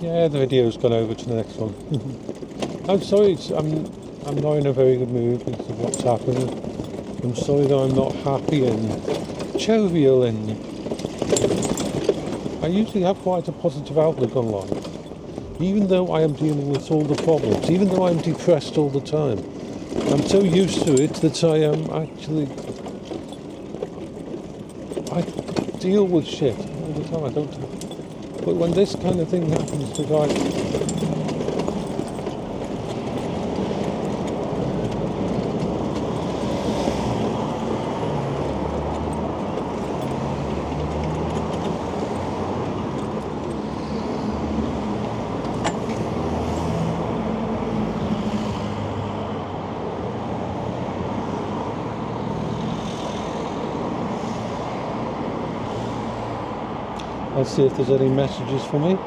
Yeah, the video's gone over to the next one. I'm sorry, I'm not in a very good mood because of what's happened. I'm sorry that I'm not happy and jovial, and I usually have quite a positive outlook on life. Even though I am dealing with all the problems, even though I'm depressed all the time, I'm so used to it that I deal with shit all the time. I don't. But when this kind of thing happens to guys, let's see if there's any messages for me.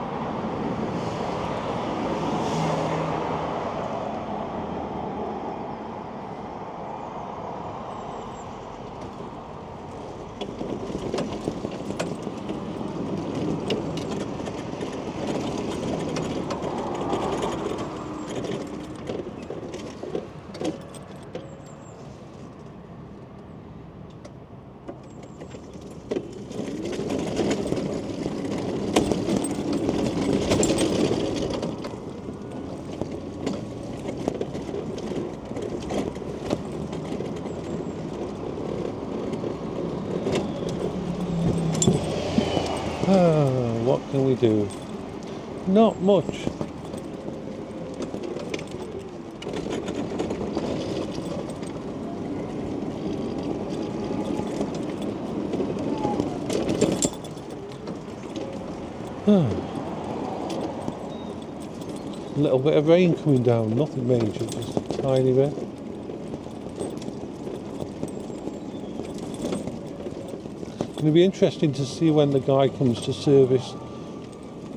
What can we do? Not much. A little bit of rain coming down, nothing major, just a tiny bit. It's going to be interesting to see when the guy comes to service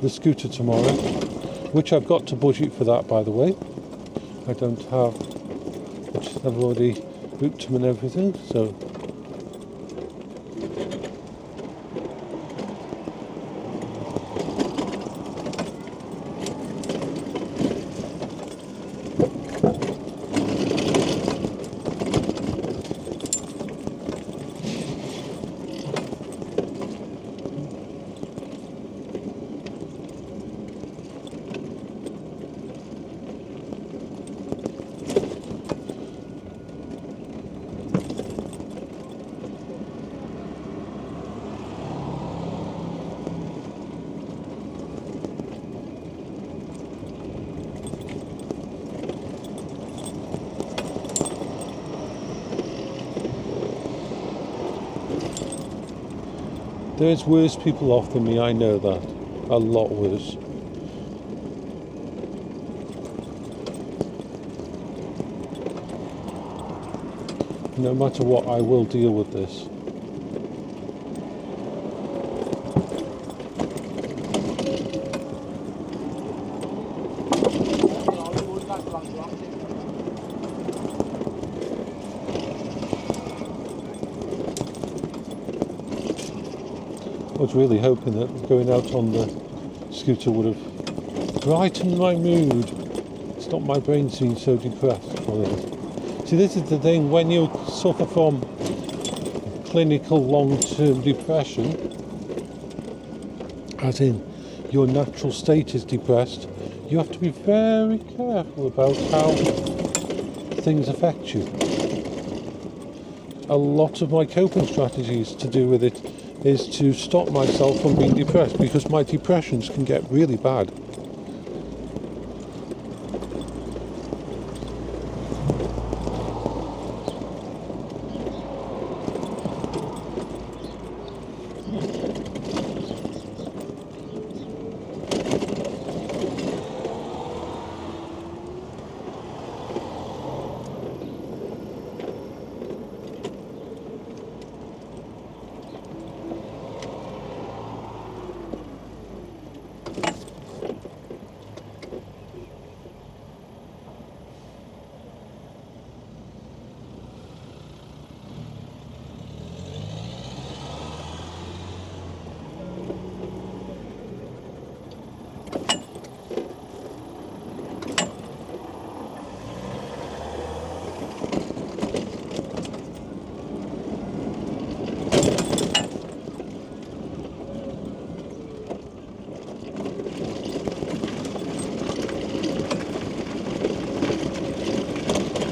the scooter tomorrow, which I've got to budget for that, by the way. I don't have, I've already booked him and everything, so there's worse people off than me, I know that. A lot worse. No matter what, I will deal with this. I was really hoping that going out on the scooter would have brightened my mood. Stopped my brain being so depressed. See, this is the thing, when you suffer from clinical long-term depression, as in your natural state is depressed, you have to be very careful about how things affect you. A lot of my coping strategies to do with it is to stop myself from being depressed, because my depressions can get really bad.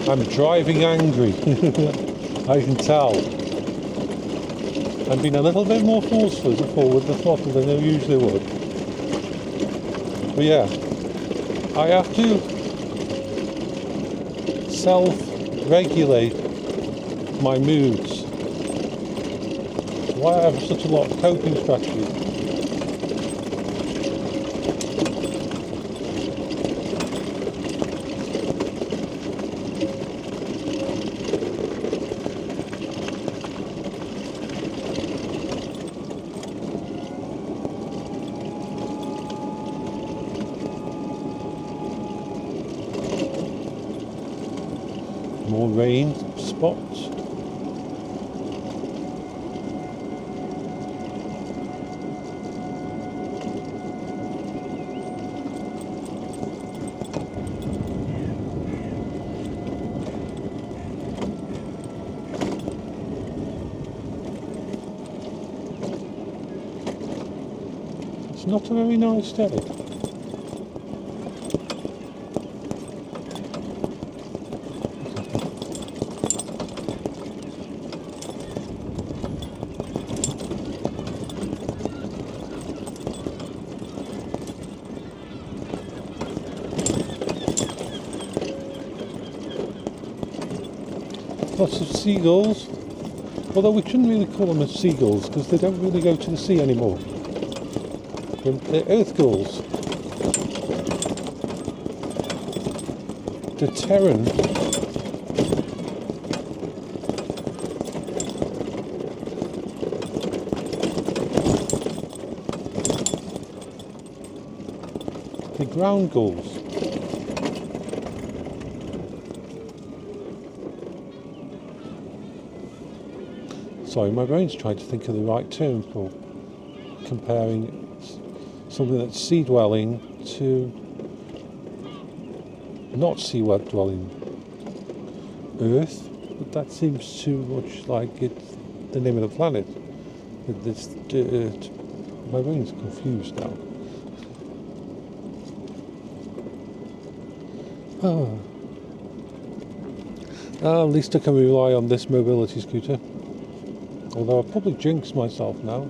I'm driving angry. I can tell. I'm being a little bit more forceful with the throttle than I usually would. But yeah, I have to self-regulate my moods. That's why I have such a lot of coping strategies. More rain spots. It's not a very nice day. Lots of seagulls, although we shouldn't really call them as seagulls because they don't really go to the sea anymore. They're earth gulls. The Terran. The ground gulls. Sorry, my brain's trying to think of the right term for comparing something that's sea-dwelling to not sea-dwelling Earth, but that seems too much like it's the name of the planet. It's dirt. My brain's confused now. At least I can rely on this mobility scooter. Although I'll probably jinx myself now.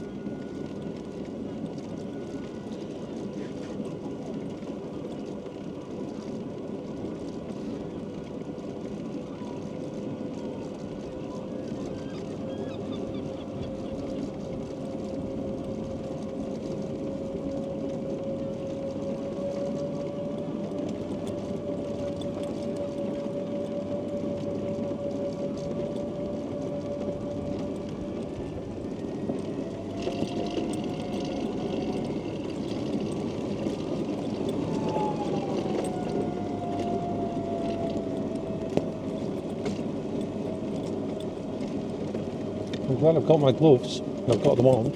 I'm glad I've got my gloves. I've got them on.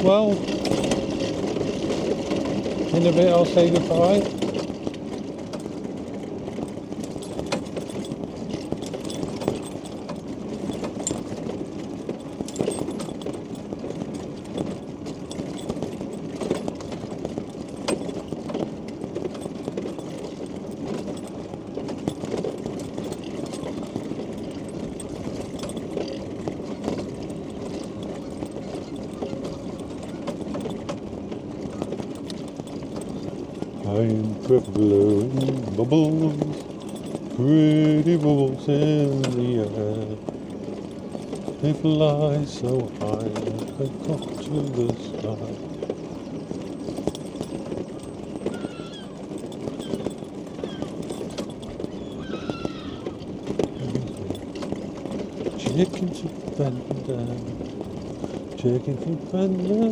Well, in a bit I'll say goodbye. I'm forever blowing bubbles, pretty bubbles in the air. They fly so high, they go to the sky. Chickens with thunder, chickens with thunder.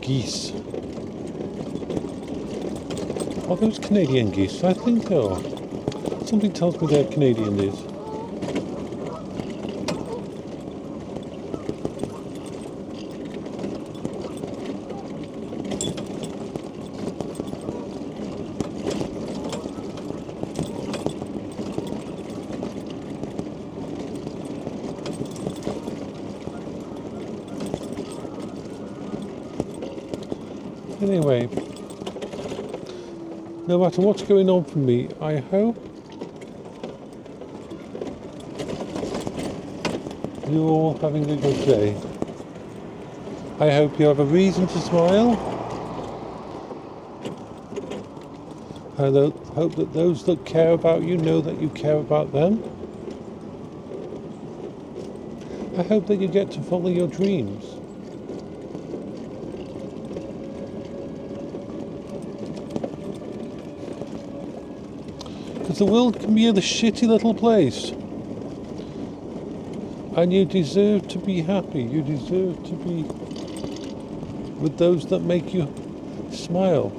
Geese. Are those Canadian geese? I think they are. Something tells me they're Canadian, these. Anyway, no matter what's going on for me, I hope you're all having a good day. I hope you have a reason to smile. I hope that those that care about you know that you care about them. I hope that you get to follow your dreams. Because the world can be a shitty little place. And you deserve to be happy. You deserve to be with those that make you smile.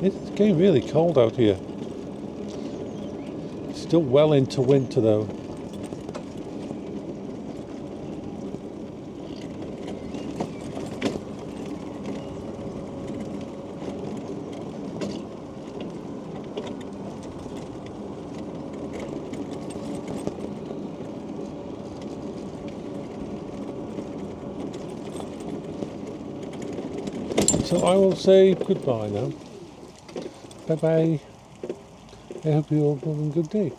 It's getting really cold out here. Still well into winter though. So I will say goodbye now. Bye bye. I hope you all have a good day.